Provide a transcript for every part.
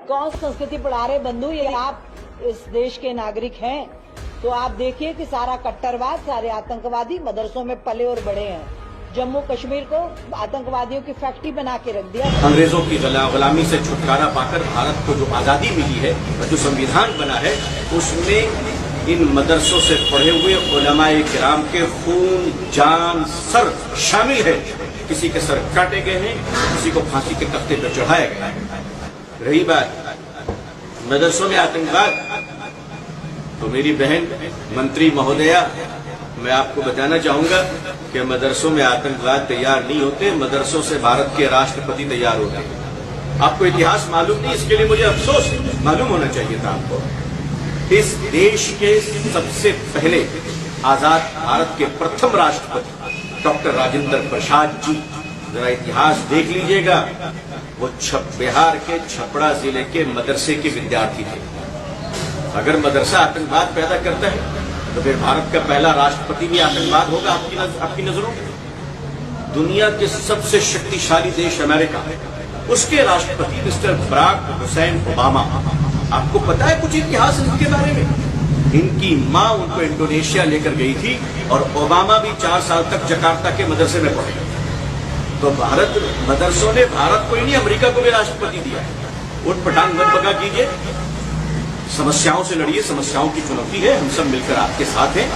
कौन संस्कृति पढ़ा रहे बंधु? ये आप इस देश के नागरिक हैं तो आप देखिए कि सारा कट्टरवाद, सारे आतंकवादी मदरसों में पले और बड़े हैं। जम्मू कश्मीर को आतंकवादियों की फैक्ट्री बना के रख दिया। अंग्रेजों की गुलामी से छुटकारा पाकर भारत को जो आजादी मिली है और जो संविधान बना है, उसमें इन मदरसों से पढ़े हुए उलमाए किराम के खून, जान, सर शामिल है। किसी के सर काटे गए हैं, किसी को फांसी के तख्ते पर चढ़ाया गया है। रही बात मदरसों में आतंकवाद, तो मेरी बहन मंत्री महोदया, मैं आपको बताना चाहूंगा कि मदरसों में आतंकवाद तैयार नहीं होते, मदरसों से भारत के राष्ट्रपति तैयार होते हैं। आपको इतिहास मालूम नहीं, इसके लिए मुझे अफसोस मालूम होना चाहिए था आपको। इस देश के सबसे पहले आजाद भारत के प्रथम राष्ट्रपति डॉक्टर राजेंद्र प्रसाद जी, जरा इतिहास देख लीजिएगा, वो बिहार के छपरा जिले के मदरसे के विद्यार्थी थे। अगर मदरसा आतंकवाद पैदा करता है तो फिर भारत का पहला राष्ट्रपति भी आतंकवाद होगा आपकी नजरों में। दुनिया के सबसे शक्तिशाली देश अमेरिका, उसके राष्ट्रपति मिस्टर बराक हुसैन ओबामा, आपको पता है कुछ इतिहास इनके बारे में? इनकी मां उनको इंडोनेशिया लेकर गई थी और ओबामा भी 4 साल तक जकार्ता के मदरसे में पढ़े। तो भारत मदरसों ने भारत को ही नहीं, अमेरिका को भी राष्ट्रपति दिया है। उठ पटांग मत बगा कीजिए, समस्याओं से लड़िए, समस्याओं की चुनौती है, हम सब मिलकर आपके साथ हैं।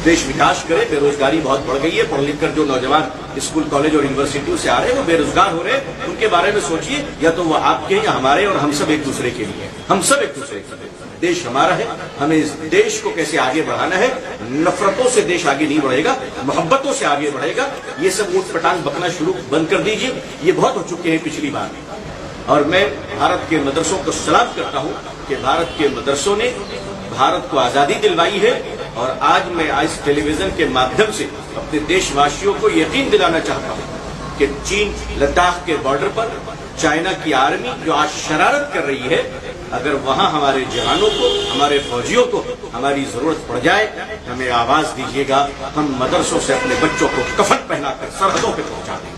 देश विकास करे, बेरोजगारी बहुत बढ़ गई है, पढ़ लिख कर जो नौजवान स्कूल, कॉलेज और यूनिवर्सिटियों से आ रहे हैं वो बेरोजगार हो रहे हैं, उनके बारे में सोचिए। या तो वो आपके या हमारे, और हम सब एक दूसरे के लिए, हम सब एक दूसरे के लिए। देश हमारा है, हमें इस देश को कैसे आगे बढ़ाना है। नफरतों से देश आगे नहीं बढ़ेगा, मोहब्बतों से आगे बढ़ेगा। ये सब ऊट पटांग बकना शुरू बंद कर दीजिए, ये बहुत हो चुके हैं पिछली बार। और मैं भारत के मदरसों को सलाम करता हूं कि भारत के मदरसों ने भारत को आजादी दिलवाई है। और आज मैं इस टेलीविजन के माध्यम से अपने देशवासियों को यकीन दिलाना चाहता हूं कि चीन लद्दाख के बॉर्डर पर चाइना की आर्मी जो आज शरारत कर रही है, अगर वहां हमारे जवानों को, हमारे फौजियों को हमारी जरूरत पड़ जाए, हमें आवाज दीजिएगा। हम मदरसों से अपने बच्चों को कफन पहनाकर सरहदों पर पहुंचा दें।